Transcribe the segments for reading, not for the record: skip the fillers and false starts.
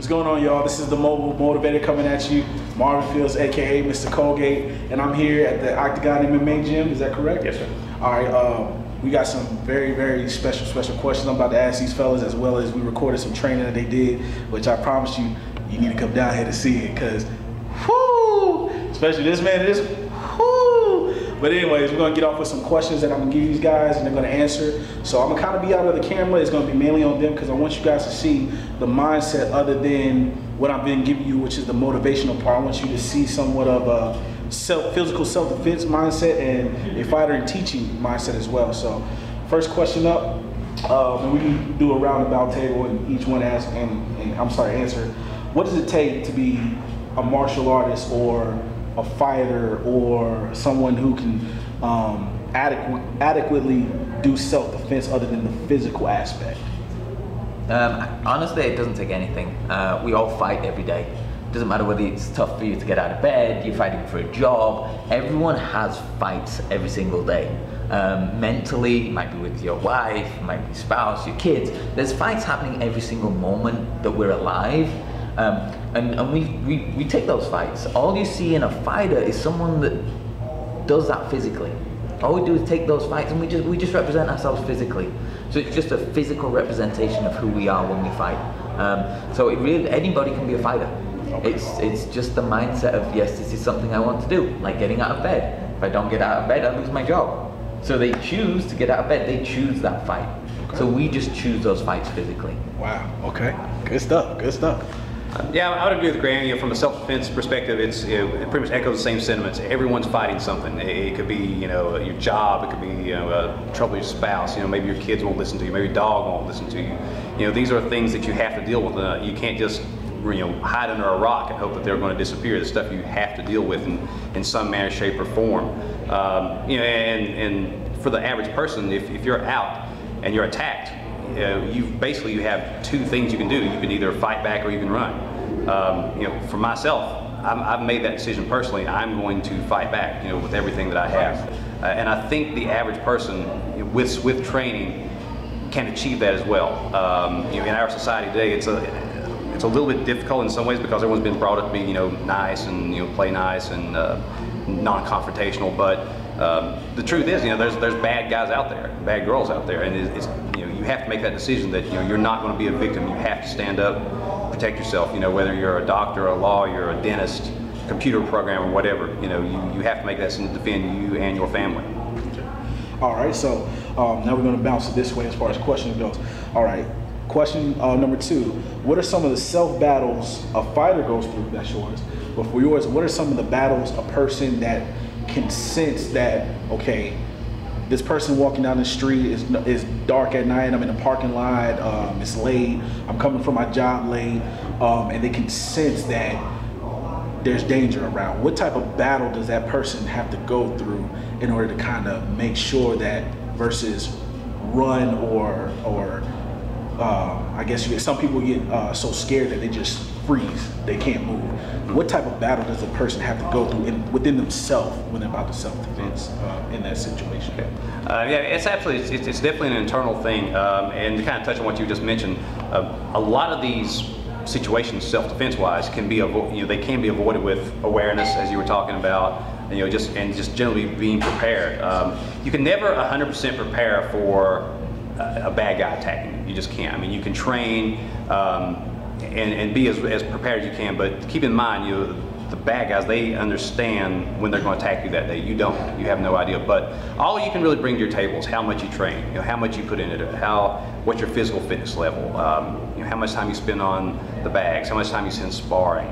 What's going on, y'all? This is the Mobile Motivator coming at you. Marvin Fields, aka Mr. Colgate, and I'm here at the Octagon M.M.A. gym. Is that correct? Yes, sir. All right. We got some very special questions I'm about to ask these fellas, as well as we recorded some training that they did, which I promise you, you need to come down here to see it, because, whoo, especially this man, whoo. But anyways, we're gonna get off with some questions that I'm gonna give these guys, and they're gonna answer. So I'm gonna kind of be out of the camera. It's gonna be mainly on them, because I want you guys to see the mindset other than what I've been giving you, which is the motivational part. I want you to see somewhat of a physical self-defense mindset and a fighter and teaching mindset as well. So first question up, and we can do a roundabout table and each one ask answer. What does it take to be a martial artist or a fighter or someone who can adequately do self-defense other than the physical aspect? Honestly, it doesn't take anything. We all fight every day. Doesn't matter whether it's tough for you to get out of bed, you're fighting for a job. Everyone has fights every single day. Mentally, it might be with your wife, it might be your spouse, your kids. There's fights happening every single moment that we're alive. And we take those fights. All you see in a fighter is someone that does that physically. All we do is take those fights and we just represent ourselves physically. So it's just a physical representation of who we are when we fight. So it really, anybody can be a fighter. Okay. It's just the mindset of, yes, this is something I want to do, like getting out of bed. If I don't get out of bed, I lose my job. So they choose to get out of bed, they choose that fight. Okay. So we just choose those fights physically. Wow, okay, good stuff. Yeah, I would agree with Graham. From a self-defense perspective, it pretty much echoes the same sentiments. Everyone's fighting something. It could be, your job. It could be, trouble with your spouse. Maybe your kids won't listen to you. Maybe your dog won't listen to you. These are things that you have to deal with. You can't just, hide under a rock and hope that they're going to disappear. The stuff you have to deal with in some manner, shape, or form. And for the average person, if you're out and you're attacked, you have two things you can do. You can either fight back or you can run. For myself, I've made that decision personally. I'm going to fight back, with everything that I have. And I think the average person, with training, can achieve that as well. In our society today, it's a little bit difficult in some ways because everyone's been brought up to be, nice and play nice and non-confrontational. But the truth is, there's bad guys out there, bad girls out there, and you have to make that decision that you're not going to be a victim. You have to stand up, protect yourself. Whether you're a doctor, a lawyer, a dentist, computer programmer, whatever. You have to make that decision to defend you and your family. All right. So now we're going to bounce it this way as far as questions goes. All right. Question number 2, what are some of the self-battles a fighter goes through? That's yours. But for yours, what are some of the battles a person that can sense that, okay, this person walking down the street is dark at night, I'm in a parking lot, it's late, I'm coming from my job late, and they can sense that there's danger around. What type of battle does that person have to go through in order to kind of make sure that versus run or I guess some people get so scared that they just freeze, they can't move. What type of battle does a person have to go through within themselves when they're about to self-defense in that situation? Yeah, it's definitely an internal thing, and to kind of touch on what you just mentioned, a lot of these situations, self-defense-wise, can be they can be avoided with awareness, as you were talking about, just generally being prepared. You can never 100% prepare for a bad guy attacking you. You just can't. I mean, you can train and be as prepared as you can, but keep in mind, the bad guys, they understand when they're going to attack you that day. You don't. You have no idea. But all you can really bring to your table is how much you train, how much you put into it, what's your physical fitness level, how much time you spend on the bags, how much time you spend sparring.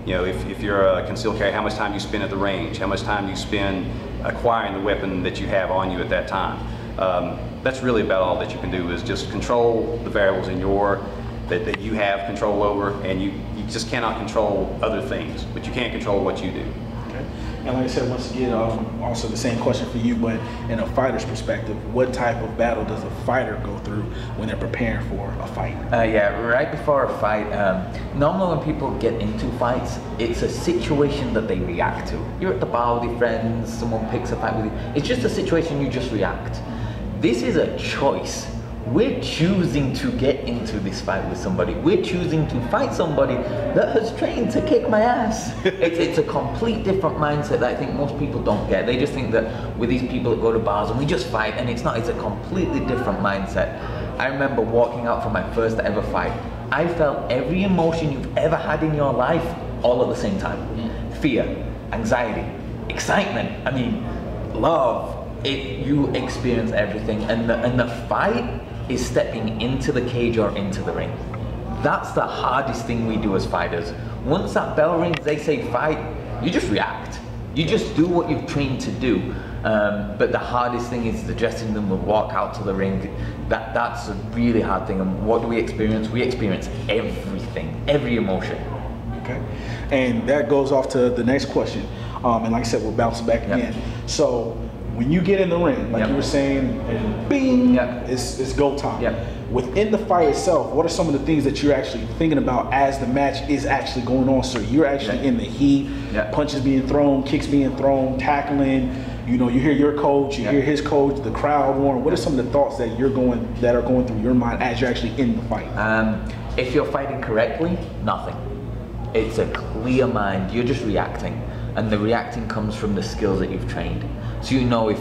If you're a concealed carry, how much time you spend at the range, how much time you spend acquiring the weapon that you have on you at that time. That's really about all that you can do, is just control the variables that you have control over, and you just cannot control other things, but you can't control what you do. Okay. And like I said, once again, also the same question for you, but in a fighter's perspective, what type of battle does a fighter go through when they're preparing for a fight? Yeah, right before a fight, normally when people get into fights, it's a situation that they react to. You're at the bar with your friends, someone picks a fight with you. It's just a situation you just react. This is a choice we're choosing to get into this fight with somebody. We're choosing to fight somebody that has trained to kick my ass. It's a complete different mindset that I think most people don't get. They just think that with these people that go to bars and we just fight, and it's not. It's a completely different mindset. I remember walking out for my first ever fight. I felt every emotion you've ever had in your life all at the same time. Fear, anxiety, excitement, I mean, love. You experience everything, and the fight is stepping into the cage or into the ring. That's the hardest thing we do as fighters. Once that bell rings, they say fight, you just react. You just do what you've trained to do. But the hardest thing is addressing them and walk out to the ring. That's a really hard thing. And what do we experience? We experience everything, every emotion. Okay, and that goes off to the next question. And like I said, we'll bounce back again. So when you get in the ring, like you were saying, and bing, it's go time. Within the fight itself, what are some of the things that you're actually thinking about as the match is actually going on? So you're actually in the heat, punches being thrown, kicks being thrown, tackling. You know, you hear your coach, you hear his coach, the crowd roaring. What are some of the thoughts that are going through your mind as you're actually in the fight? If you're fighting correctly, nothing. It's a clear mind. You're just reacting, and the reacting comes from the skills that you've trained. So you know if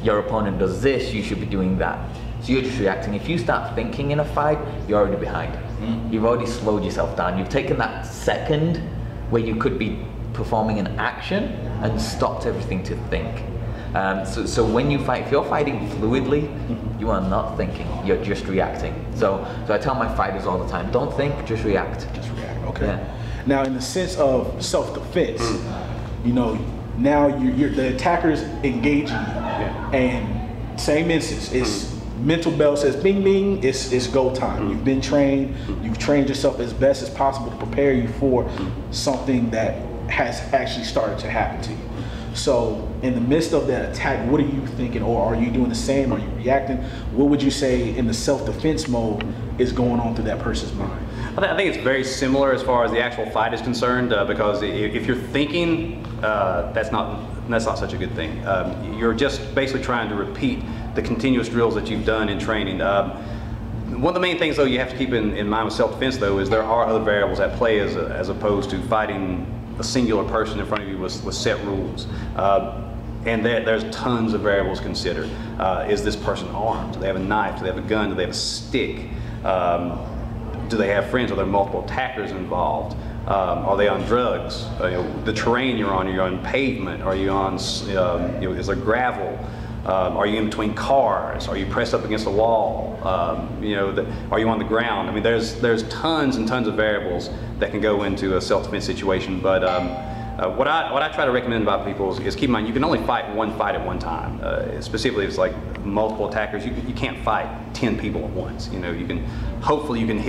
your opponent does this, you should be doing that. So you're just reacting. If you start thinking in a fight, you're already behind. You've already slowed yourself down. You've taken that second where you could be performing an action and stopped everything to think. So when you fight, if you're fighting fluidly, you are not thinking, you're just reacting. So I tell my fighters all the time, don't think, just react. Just react, okay. Now in the sense of self-defense, you know, now you're the attacker's engaging you, and same instance, it's mental bell says bing bing, it's go time. You've been trained, you've trained yourself as best as possible to prepare you for something that has actually started to happen to you. So in the midst of that attack, what are you thinking, or are you doing the same? Are you reacting? What would you say in the self-defense mode is going on through that person's mind? I think it's very similar as far as the actual fight is concerned, because if you're thinking, that's not such a good thing. You're just basically trying to repeat the continuous drills that you've done in training. One of the main things, though, you have to keep in mind with self-defense, though, is there are other variables at play as opposed to fighting a singular person in front of you with set rules. And there's tons of variables considered. Is this person armed? Do they have a knife? Do they have a gun? Do they have a stick? Do they have friends? Are there multiple attackers involved? Are they on drugs? The terrain you're on pavement? Are you on, is there gravel? Are you in between cars? Are you pressed up against a wall? Are you on the ground? I mean, there's tons and tons of variables that can go into a self-defense situation. But what I try to recommend about people is keep in mind, you can only fight one fight at one time. Specifically, if it's like multiple attackers, you can't fight 10 people at once. Hopefully you can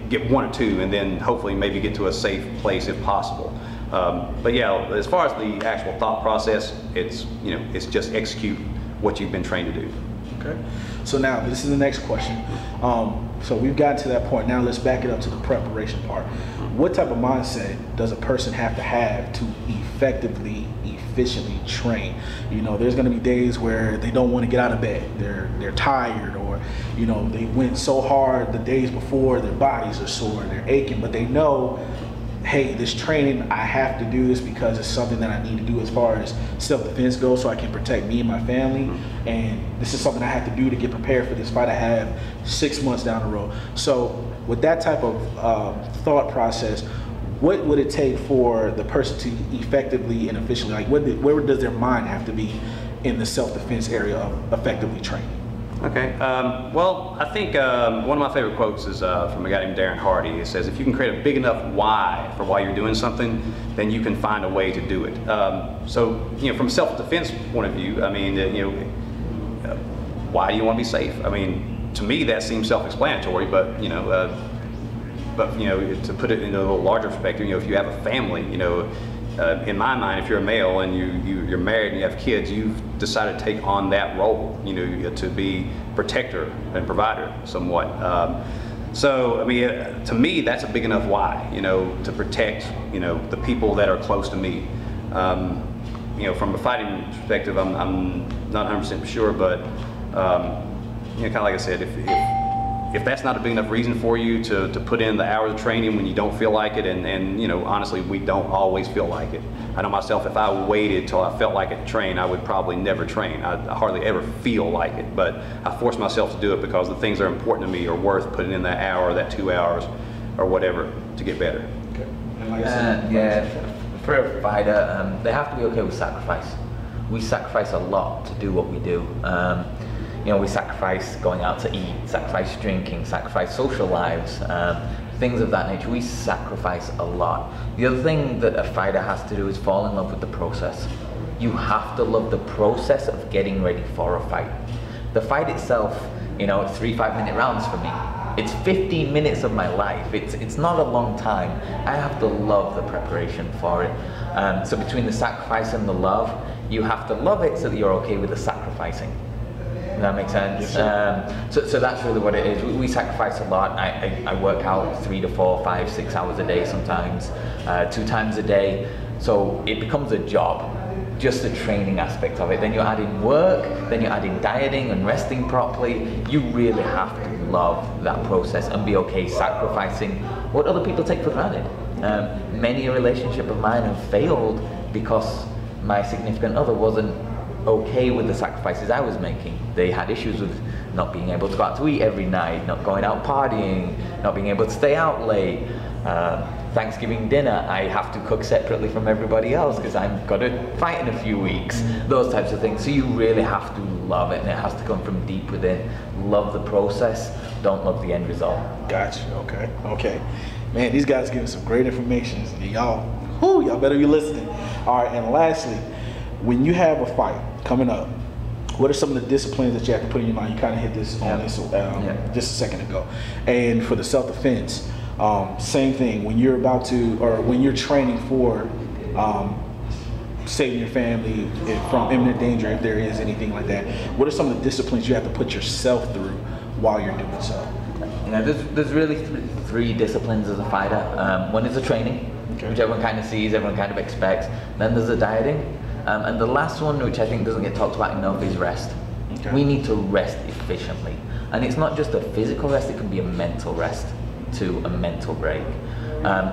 get one or two, and then hopefully maybe get to a safe place if possible. But yeah, as far as the actual thought process, it's just execute what you've been trained to do. Okay. So now this is the next question. So we've gotten to that point. Now let's back it up to the preparation part. What type of mindset does a person have to effectively, efficiently train? There's going to be days where they don't want to get out of bed. They're tired, or they went so hard the days before, their bodies are sore, they're aching, but they know, hey, this training, I have to do this because it's something that I need to do as far as self-defense goes, so I can protect me and my family. And this is something I have to do to get prepared for this fight I have 6 months down the road. So with that type of thought process, what would it take for the person to effectively and efficiently, like where does their mind have to be in the self-defense area of effectively training? Okay, well, I think one of my favorite quotes is from a guy named Darren Hardy. It says, if you can create a big enough why for why you're doing something, then you can find a way to do it. So, from a self-defense point of view, I mean, why do you want to be safe? I mean, to me, that seems self-explanatory, but, to put it into a little larger perspective, if you have a family, in my mind, if you're a male and you're married and you have kids, you've decided to take on that role, to be protector and provider somewhat. So, I mean, to me, that's a big enough why, to protect, the people that are close to me. From a fighting perspective, I'm not 100% sure, but, kind of like I said, if if that's not a big enough reason for you to put in the hours of training when you don't feel like it, and you know, honestly, we don't always feel like it. I know myself, if I waited till I felt like it to train, I would probably never train. I hardly ever feel like it, but I force myself to do it because the things that are important to me are worth putting in that hour, that 2 hours, or whatever to get better. Okay. And like I said, yeah, for a fighter, they have to be okay with sacrifice. We sacrifice a lot to do what we do. You know, we sacrifice going out to eat, sacrifice drinking, sacrifice social lives, things of that nature. We sacrifice a lot. The other thing that a fighter has to do is fall in love with the process. You have to love the process of getting ready for a fight. The fight itself, you know, it's 3 5-minute rounds for me. It's 15 minutes of my life. It's not a long time. I have to love the preparation for it. So between the sacrifice and the love, you have to love it so that you're okay with the sacrificing. Does that make sense? Yes, so that's really what it is. We sacrifice a lot. I work out 3 to 4, 5, 6 hours a day sometimes, 2 times a day. So it becomes a job, just the training aspect of it. Then you add in work, then you add in dieting and resting properly. You really have to love that process and be okay sacrificing what other people take for granted. Many a relationship of mine have failed because my significant other wasn't okay with the sacrifices I was making. They had issues with not being able to go out to eat every night, not going out partying, not being able to stay out late. Thanksgiving dinner, I have to cook separately from everybody else because I'm got to fight in a few weeks. Those types of things. So you really have to love it, and it has to come from deep within. Love the process, don't love the end result. Gotcha. Okay. Okay. Man, these guys giving some great information. Y'all better be listening. All right. And lastly, when you have a fight coming up, what are some of the disciplines that you have to put in your mind? You kind of hit this on this just a second ago. And for the self-defense, same thing. When you're about to, or when you're training for saving your family from imminent danger, if there is anything like that, what are some of the disciplines you have to put yourself through while you're doing so? You know, there's really three disciplines as a fighter. One is the training, which everyone kind of sees, everyone kind of expects. Then there's the dieting. And the last one, which I think doesn't get talked about enough, is rest. Okay. We need to rest efficiently. And it's not just a physical rest, it can be a mental rest to a mental break.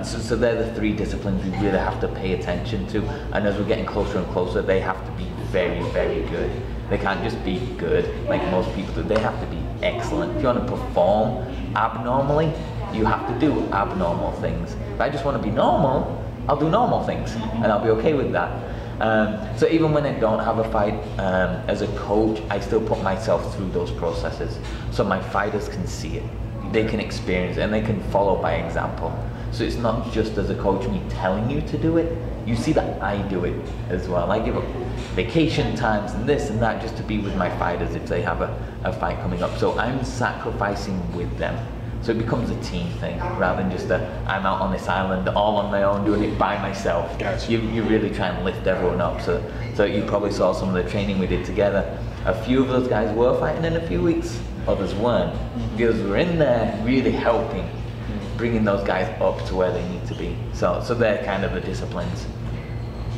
So they're the three disciplines we really have to pay attention to. And as we're getting closer and closer, they have to be very, very good. They can't just be good like most people do. They have to be excellent. If you want to perform abnormally, you have to do abnormal things. If I just want to be normal, I'll do normal things, and I'll be okay with that. So even when I don't have a fight, as a coach, I still put myself through those processes so my fighters can see it, they can experience it, and they can follow by example. So it's not just as a coach me telling you to do it, you see that I do it as well. I give up vacation times and this and that just to be with my fighters if they have a fight coming up. So I'm sacrificing with them. So it becomes a team thing rather than just I'm out on this island all on my own doing it by myself. Gotcha. You really try and lift everyone up. So you probably saw some of the training we did together. A few of those guys were fighting in a few weeks, others weren't. The others were in there really helping, bringing those guys up to where they need to be. So they're kind of the disciplines.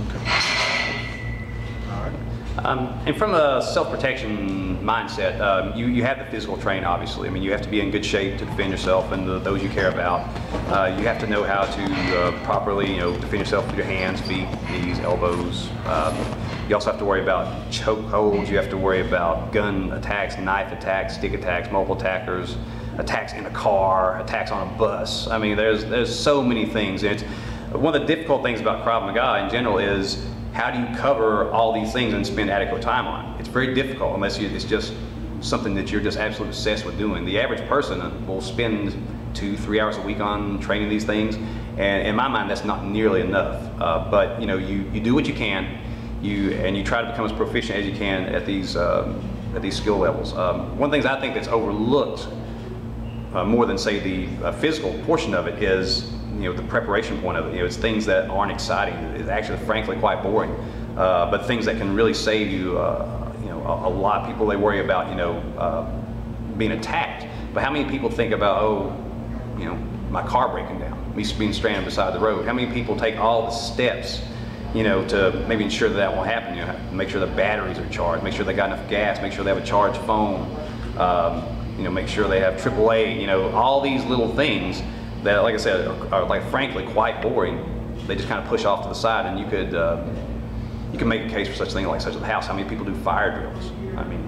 Okay. And from a self-protection mindset, you have the physical training, obviously. I mean, you have to be in good shape to defend yourself and those you care about. You have to know how to properly, defend yourself with your hands, feet, knees, elbows. You also have to worry about choke holds. You have to worry about gun attacks, knife attacks, stick attacks, multiple attackers, attacks in a car, attacks on a bus. I mean, there's so many things. And it's one of the difficult things about Krav Maga in general is how do you cover all these things and spend adequate time on? It's very difficult unless it's just something that you're just absolutely obsessed with doing. The average person will spend 2-3 hours a week on training these things, and in my mind that's not nearly enough. But you do what you can, and you try to become as proficient as you can at these skill levels. One of the things I think that's overlooked more than say the physical portion of it is the preparation point of it. It's things that aren't exciting. It's actually, frankly, quite boring. But things that can really save you. A lot of people, they worry about being attacked. But how many people think about my car breaking down, me being stranded beside the road? How many people take all the steps to maybe ensure that won't happen? Make sure the batteries are charged, make sure they got enough gas, make sure they have a charged phone. make sure they have AAA, all these little things that, like I said, are like frankly quite boring. They just kind of push off to the side, and you can make a case for such things like such as the house. How many people do fire drills? I mean,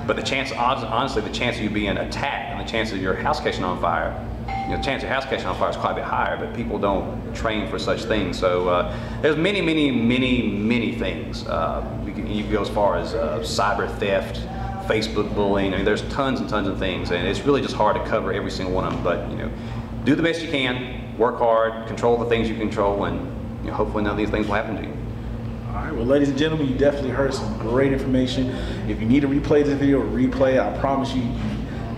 but the chance, honestly, the chance of you being attacked and the chance of your house catching on fire, the chance of your house catching on fire is quite a bit higher, but people don't train for such things. So there's many things. You can go as far as cyber theft, Facebook bullying. I mean, there's tons and tons of things, and it's really just hard to cover every single one of them. But do the best you can, work hard, control the things you control, and hopefully none of these things will happen to you. All right, well, ladies and gentlemen, you definitely heard some great information. If you need to replay this video or replay it, I promise you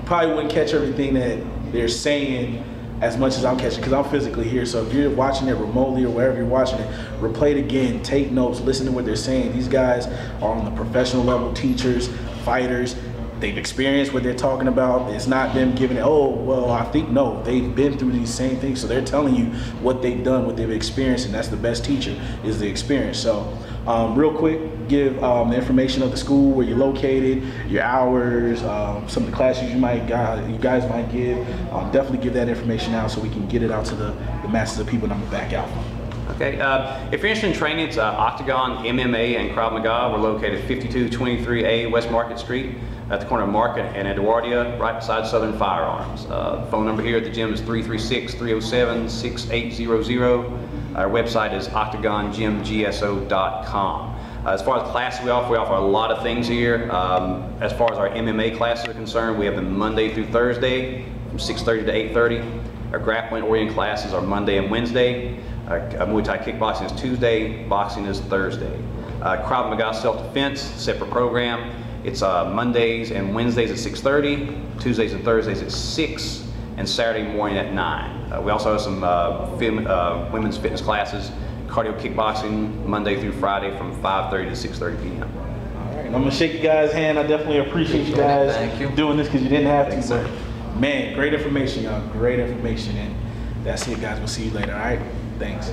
probably wouldn't catch everything that they're saying as much as I'm catching, because I'm physically here. So if you're watching it remotely or wherever you're watching it, replay it again, take notes, listen to what they're saying. These guys are on the professional level, teachers, fighters. They've experienced what they're talking about. It's not them giving it, oh, well, I think, no. They've been through these same things, so they're telling you what they've done, what they've experienced, and that's the best teacher, is the experience. So real quick, give the information of the school, where you're located, your hours, some of the classes you guys might give. Definitely give that information out so we can get it out to the masses of people, and I'm gonna back out. Okay, if you're interested in training, it's Octagon, MMA, and Krav Maga. We're located 5223A West Market Street at the corner of Market and Edwardia, right beside Southern Firearms. The phone number here at the gym is 336-307-6800. Our website is octagongymgso.com. As far as classes we offer a lot of things here. As far as our MMA classes are concerned, we have them Monday through Thursday from 6:30 to 8:30. Our grappling oriented classes are Monday and Wednesday. Muay Thai kickboxing is Tuesday, boxing is Thursday. Krav Maga self-defense, separate program. It's Mondays and Wednesdays at 6:30, Tuesdays and Thursdays at 6, and Saturday morning at 9. We also have some women's fitness classes, cardio kickboxing, Monday through Friday from 5:30 to 6:30 p.m. All right, I'm gonna shake you guys' hand. I definitely appreciate you guys doing this, because you didn't have to. But man, great information, y'all. Great information, and that's it, guys. We'll see you later. All right, thanks.